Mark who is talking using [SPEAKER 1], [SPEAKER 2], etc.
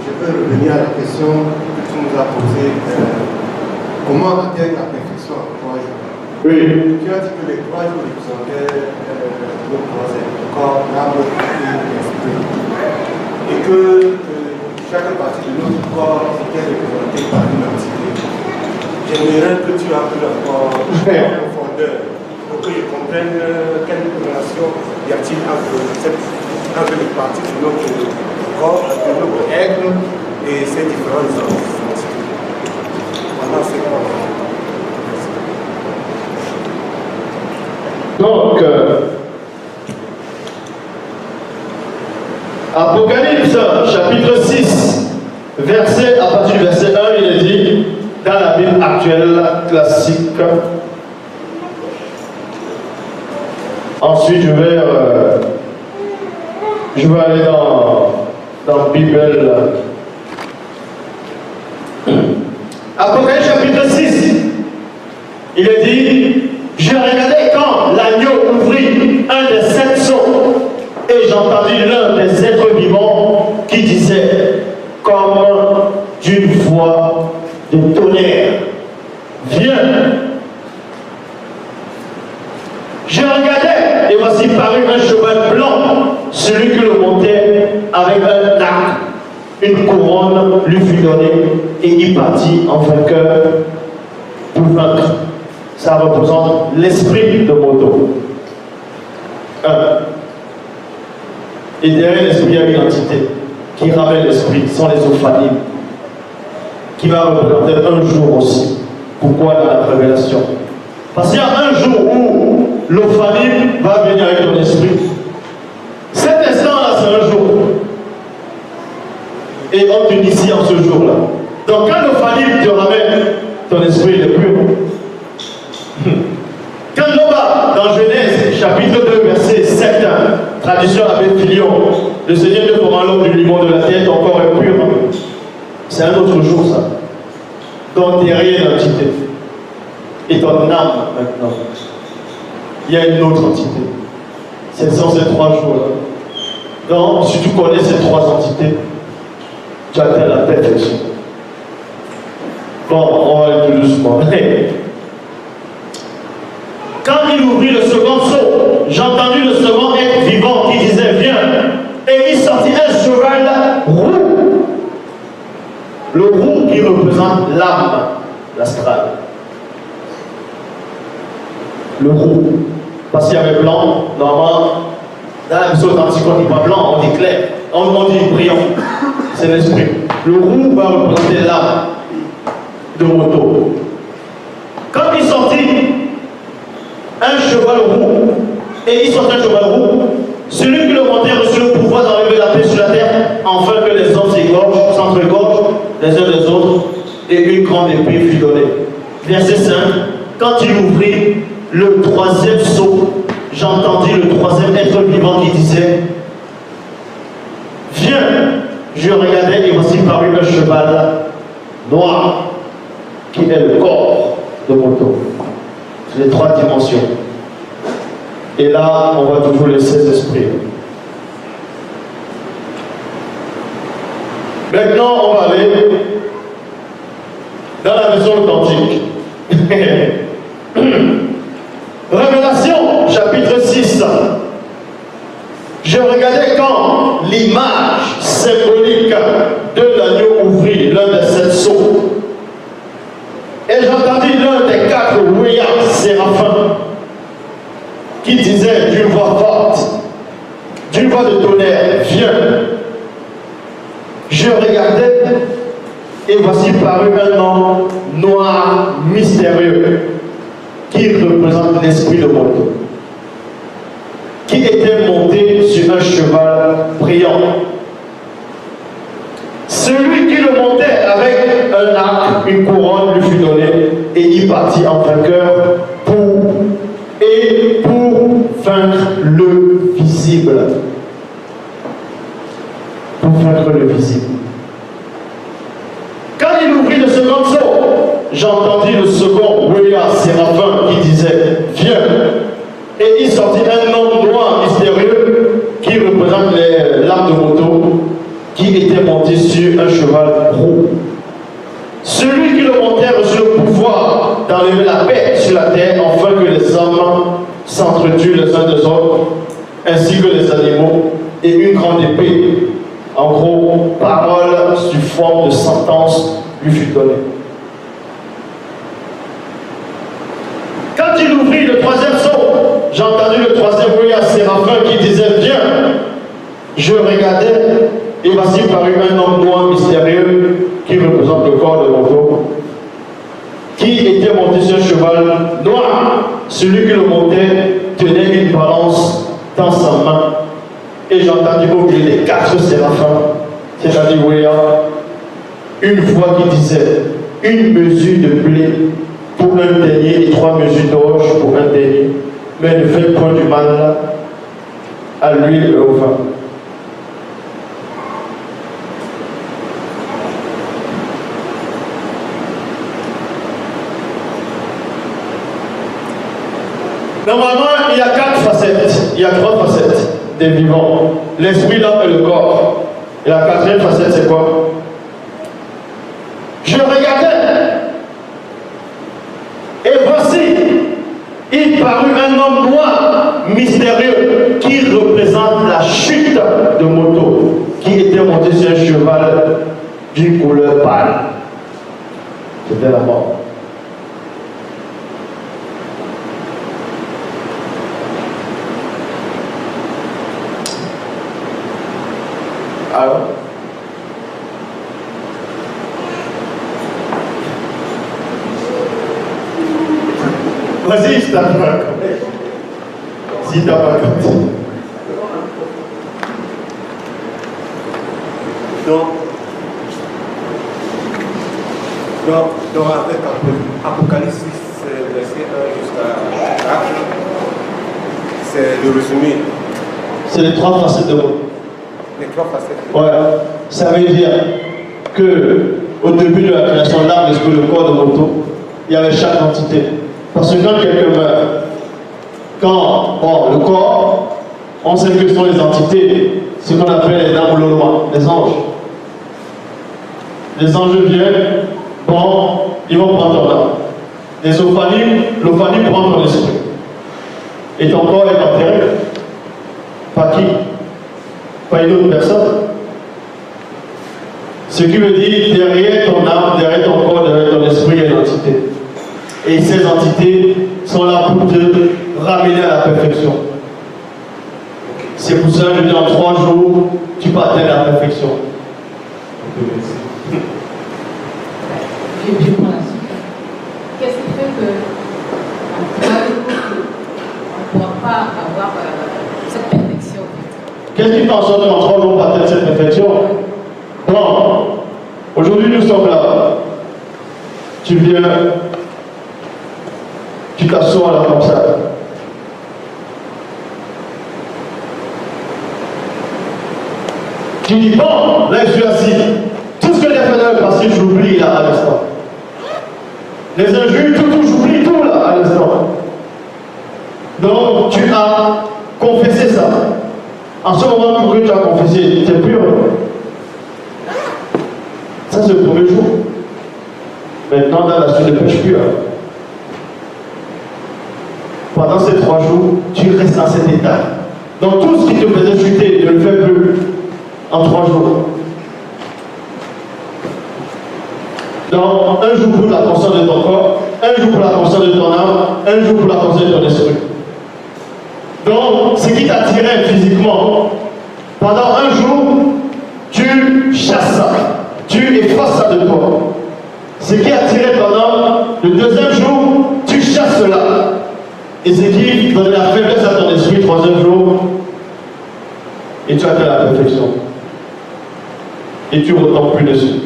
[SPEAKER 1] je veux revenir à la question que tu nous as posée. Comment atteindre la perfection en 3 jours?
[SPEAKER 2] Oui.
[SPEAKER 1] Tu as dit que les 3 jours représentaient le troisième, le corps, l'âme et l'esprit. Et que chaque partie de notre corps était représentée par une entité. J'aimerais que tu appelles encore en profondeur pour que je comprenne quelle relation y a-t-il entre les parties de notre corps, de notre aigle et ces différentes entités. Voilà, c'est quoi?
[SPEAKER 2] Donc, Apocalypse, chapitre 6, à partir du verset 1, il est dit, dans la Bible actuelle classique. Ensuite, je vais aller dans Bible. Apocalypse, chapitre 6, il est dit, je regardais quand l'agneau ouvrit un des 7 sceaux et j'entendis l'un des êtres vivants qui disait, comme d'une voix de tonnerre, viens. Je regardais et voici parut un cheval blanc, celui qui le montait avec un arc, une couronne lui fut donnée et il partit en vainqueur pour vaincre. Ça représente l'esprit de Moto. 1. Et derrière l'esprit, il y a une entité qui ramène l'esprit, sont les Ophanimes, qui va représenter un jour aussi. Pourquoi dans la révélation? Parce qu'il y a un jour où l'Ophanime va venir avec ton esprit. Cet instant-là, c'est un jour. Et on t'initie en ce jour-là. Donc quand l'Ophanime te ramène ton esprit, il est pur. Quand l'on va dans Genèse, chapitre 2, verset 7, tradition avec Philion, le Seigneur ne fera l'homme du limon de la terre, ton corps est pur. C'est un autre jour, ça. Donc, derrière l'entité. Et ton âme, maintenant. Il y a une autre entité. Ce sont ces 3 jours-là. Donc, si tu connais ces 3 entités, tu atteins la perfection. Bon, on va aller tout doucement. Quand il ouvrit le second sceau, j'ai entendu le second être vivant qui disait, viens. Et il sortit un cheval roux. Le roux qui représente l'âme, l'astral. Le roux. Parce qu'il y avait blanc, normalement, dans la mission authentique, on ne dit pas blanc, on dit clair. On dit brillant. C'est l'esprit. Le roux va représenter l'âme de Moto. Quand il sortit un cheval roux, et il sortait un cheval roux, celui qui le montait reçut le pouvoir d'enlever la paix sur la terre, afin que les hommes s'égorgent, s'entre-égorgent les uns des autres, et une grande épée fut donnée. Verset 5, quand il ouvrit le 3e sceau, j'entendis le 3e être vivant qui disait, viens. Je regardais et voici parut un cheval noir, qui est le corps de Moto. Les 3 dimensions. Et là, on va toujours les 16 esprits. Maintenant, on va aller dans la maison authentique. Révélation, chapitre 6. Je regardais quand l'image symbolique de l'agneau ouvrit l'un des 7 sceaux. Et j'entendis l'un des 4 royaumes séraphins qui disait d'une voix forte, d'une voix de tonnerre, viens. Je regardais et voici parut un homme noir, mystérieux, qui représente l'esprit de Moto, qui était monté sur un cheval brillant. Celui qui le montait avec un arc, une couronne lui fut donnée, et il partit en vainqueur pour vaincre le visible. Pour vaincre le visible. Quand il ouvrit le second sceau, j'entendis le second royaume séraphin qui disait, viens. Et il sortit un homme noir mystérieux qui représente l'âme de Moto, qui était monté sur un cheval roux. Celui qui le montait reçut le pouvoir d'enlever la paix sur la terre, afin que les hommes s'entretuent les uns des autres, ainsi que les animaux, et une grande épée, en gros, parole sous forme de sentence, lui fut donnée. Quand il ouvrit le troisième sceau, j'ai entendu le troisième bruit à Séraphin qui disait: viens. Je regardais, et voici parut un homme noir mystérieux qui représente le corps de Moto, qui était monté sur un cheval noir. Celui qui le montait tenait une balance dans sa main. Et j'ai entendu au milieu des 4 séraphins, c'est-à-dire une voix qui disait: une mesure de blé pour un denier et 3 mesures d'orge pour un denier, mais ne faites point du mal à l'huile et au vin. Normalement, il y a 4 facettes, il y a 3 facettes des vivants: l'esprit, l'âme et le corps. Et la 4e facette, c'est quoi? Je regardais, et voici, il parut un homme noir, mystérieux, qui représente la chute de Moto, qui était monté sur un cheval d'une couleur pâle. C'était la mort. Alors, vas-y, je t'appelle. Si t'as pas compris.
[SPEAKER 1] Donc avec Apocalypse 6, verset 1 jusqu'à 4, c'est le résumé.
[SPEAKER 2] C'est les 3 facettes de Moto.
[SPEAKER 1] Les 3 facettes.
[SPEAKER 2] Ouais, ça veut dire que au début de la création de l'âme, l'esprit, le corps de Moto, il y avait chaque entité. Parce que quand quelqu'un meurt, le corps, on sait que ce sont les entités, ce qu'on appelle les Namulolwa, les anges. Les anges viennent, ils vont prendre ton âme. Les l'ophanie prend ton esprit. Et ton corps est enterré. Par qui? Pas une autre personne. Ce qui veut dire, derrière ton âme, derrière ton corps, derrière ton esprit, il y a une entité. Et ces entités sont là pour te ramener à la perfection. C'est pour ça que je dis, en 3 jours, tu peux atteindre la perfection.
[SPEAKER 3] Je prends la suite. Qu'est-ce qui fait que en 3 jours, on ne pourra pas avoir cette perfection?
[SPEAKER 2] Qu'est-ce qui fait en sorte qu'en 3 jours, on va atteindre cette perfection? Bon, aujourd'hui, nous sommes là. Tu viens, tu t'assois là comme ça. Tu dis, bon, là je suis assis. Tout ce que j'ai fait dans le passé, j'oublie là à l'instant. Les injures, tout, j'oublie tout là à l'instant. Donc, tu as confessé ça. En ce moment que tu as confessé, tu es pur. Ça, c'est le premier jour. Maintenant, dans la suite, ne pêche plus. Pendant ces 3 jours, tu restes dans cet état. Donc, tout ce qui te faisait chuter, ne le fais plus en 3 jours. Donc, un jour pour la conscience de ton corps, un jour pour la conscience de ton âme, un jour pour la conscience de ton esprit. Donc, ce qui t'attirait physiquement, pendant un jour, tu chasses ça, tu effaces ça de toi. Ce qui attirait ton âme, le 2e jour, tu chasses cela. Et ce qui donne la faiblesse à ton esprit, 3e jour, et tu atteins la perfection. Et tu ne retombes plus dessus.